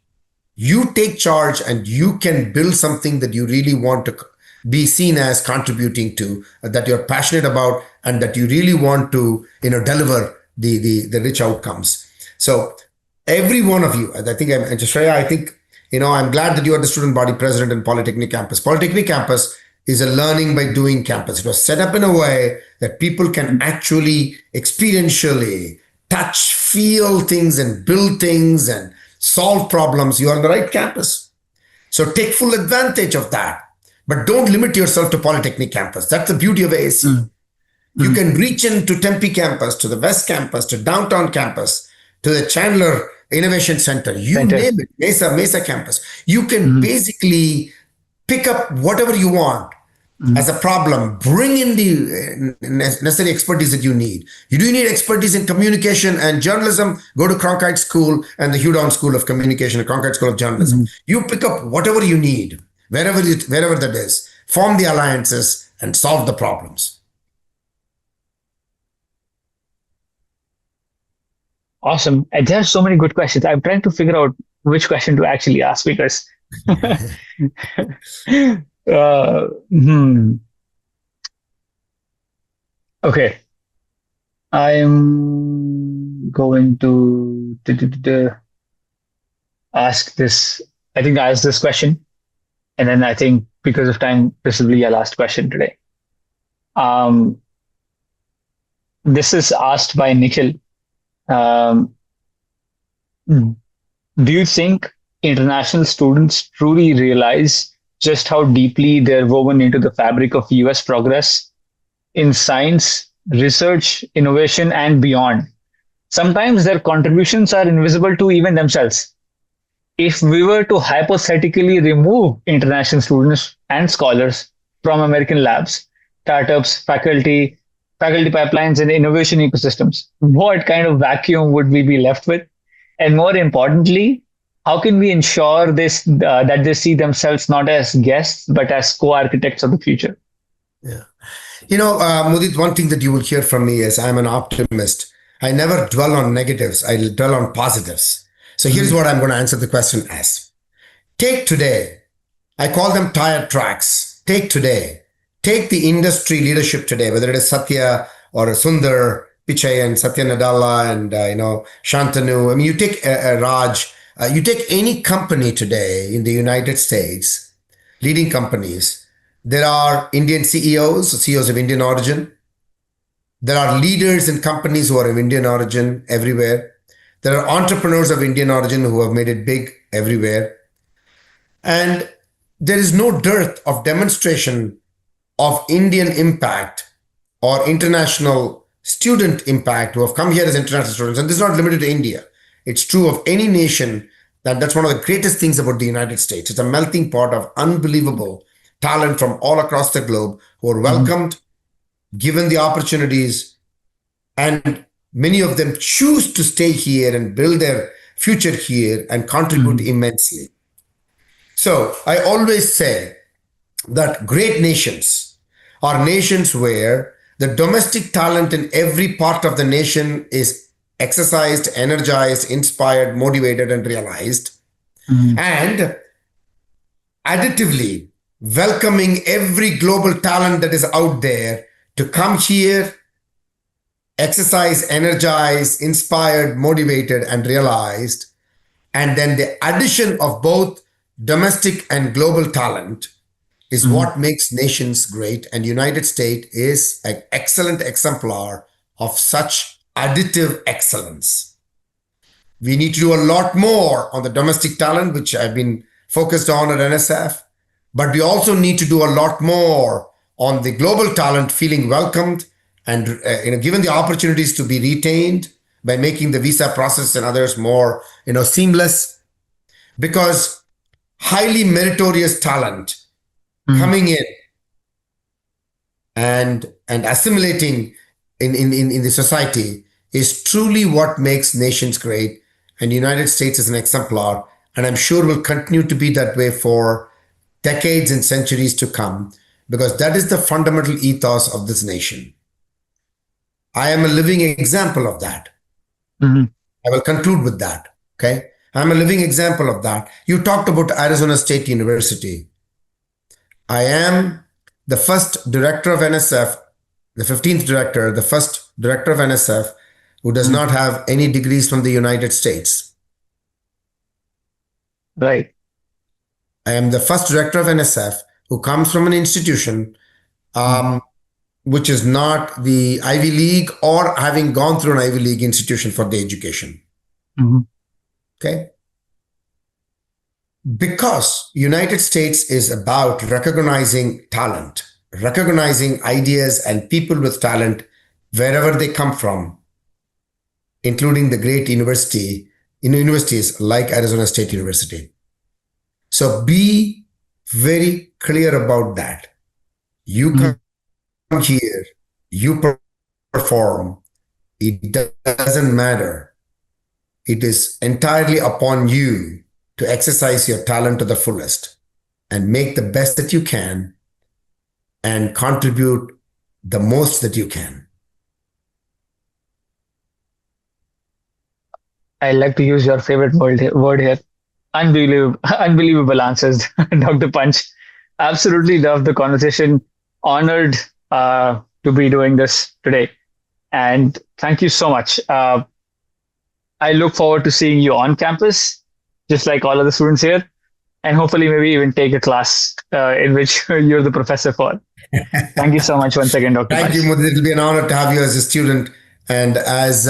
You take charge and you can build something that you really want to be seen as contributing to, that you're passionate about, and that you really want to, deliver the rich outcomes. So every one of you, I think, and Shreya, I think, I'm glad that you are the student body president in Polytechnic Campus. Polytechnic Campus is a learning by doing campus. It was set up in a way that people can actually experientially touch, feel things and build things and solve problems. You are on the right campus. So take full advantage of that. But don't limit yourself to Polytechnic Campus. That's the beauty of ASU. You can reach into Tempe campus, to the West campus, to downtown campus, to the Chandler Innovation Center. You name it, Mesa campus. You can basically pick up whatever you want as a problem, bring in the necessary expertise that you need. You do need expertise in communication and journalism, go to Cronkite School and the Hugh School of Communication and Cronkite School of Journalism. You pick up whatever you need, wherever that is, form the alliances and solve the problems. Awesome. And there are so many good questions. I'm trying to figure out which question to actually ask because okay. I'm going to ask this. I think I asked this question. And then I think because of time, this will be your last question today. This is asked by Nikhil. Do you think international students truly realize just how deeply they're woven into the fabric of US progress in science, research, innovation, and beyond? Sometimes their contributions are invisible to even themselves. If we were to hypothetically remove international students and scholars from American labs, startups, faculty pipelines, and innovation ecosystems, what kind of vacuum would we be left with? And more importantly, how can we ensure this that they see themselves not as guests, but as co-architects of the future? Yeah. Mudit, one thing that you will hear from me is I'm an optimist. I never dwell on negatives. I dwell on positives. So here's what I'm going to answer the question as. Take today. I call them tire tracks. Take today. Take the industry leadership today, whether it is Satya or Sundar Pichai and Satya Nadella and, Shantanu. I mean, you take Raj, you take any company today in the United States, leading companies. There are Indian CEOs of Indian origin. There are leaders in companies who are of Indian origin everywhere. There are entrepreneurs of Indian origin who have made it big everywhere. And there is no dearth of demonstration of Indian impact or international student impact who have come here as international students. And this is not limited to India. It's true of any nation. That's one of the greatest things about the United States. It's a melting pot of unbelievable talent from all across the globe who are welcomed, given the opportunities, and many of them choose to stay here and build their future here and contribute immensely. So I always say that great nations are nations where the domestic talent in every part of the nation is exercised, energized, inspired, motivated, and realized. And additively welcoming every global talent that is out there to come here, exercise, energized, inspired, motivated, and realized, And then the addition of both domestic and global talent is what makes nations great. And United States is an excellent exemplar of such additive excellence. We need to do a lot more on the domestic talent, which I've been focused on at NSF, but we also need to do a lot more on the global talent feeling welcomed and given the opportunities to be retained by making the visa process and others more seamless, because highly meritorious talent coming in and assimilating in the society is truly what makes nations great. And the United States is an exemplar, and I'm sure will continue to be that way for decades and centuries to come, because that is the fundamental ethos of this nation. I am a living example of that. I will conclude with that. Okay. I'm a living example of that. You talked about Arizona State University. I am the first director of NSF, the 15th director, the first director of NSF who does not have any degrees from the United States. Right. I am the first director of NSF who comes from an institution which is not the Ivy League or having gone through an Ivy League institution for the education. Okay. Because United States is about recognizing talent, recognizing ideas and people with talent wherever they come from, including the great universities like Arizona State University. So be very clear about that. You come here, you perform. It doesn't matter. It is entirely upon you to exercise your talent to the fullest and make the best that you can and contribute the most that you can. I like to use your favorite word here. Unbelievable answers, Dr. Panch. Absolutely love the conversation. Honored to be doing this today. And thank you so much. I look forward to seeing you on campus, just like all of the students here, and hopefully maybe even take a class in which you're the professor for. Thank you so much once again, Dr. Thank you, Mudit. It'll be an honor to have you as a student. And as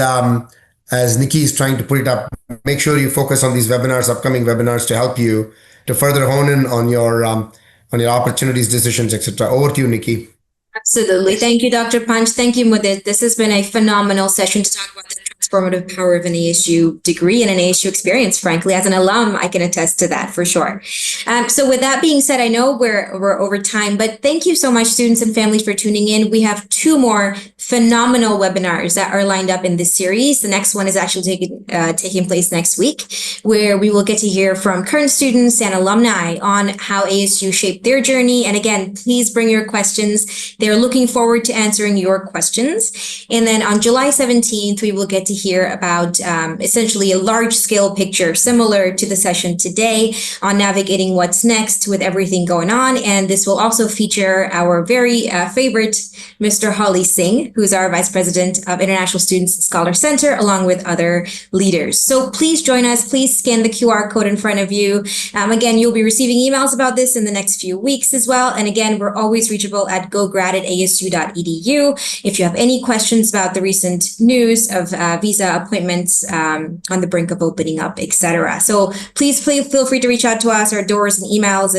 Nikki is trying to put it up, make sure you focus on these webinars, upcoming webinars, to help you to further hone in on your opportunities, decisions, etc. Over to you, Nikki. Absolutely. Thank you, Dr. Panch. Thank you, Mudit. This has been a phenomenal session to talk about the transformative power of an ASU degree and an ASU experience. Frankly, as an alum, I can attest to that for sure. So with that being said, I know we're over time, but thank you so much, students and families, for tuning in. We have 2 more phenomenal webinars that are lined up in this series. The next one is actually taking place next week, where we will get to hear from current students and alumni on how ASU shaped their journey. And again, please bring your questions. They're looking forward to answering your questions. And then on July 17th, we will get to hear about essentially a large-scale picture similar to the session today on navigating what's next with everything going on. And this will also feature our very favorite Mr. Holly Singh, who's our Vice President of International Students Scholar Center, along with other leaders. So please join us. Please scan the QR code in front of you. Again, you'll be receiving emails about this in the next few weeks as well. And again, we're always reachable at gograd@asu.edu. If you have any questions about the recent news of visa appointments on the brink of opening up, etc. So please feel free to reach out to us. Our doors and emails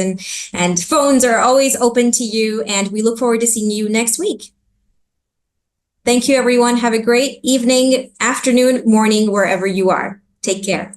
and phones are always open to you. And we look forward to seeing you next week. Thank you, everyone. Have a great evening, afternoon, morning, wherever you are. Take care.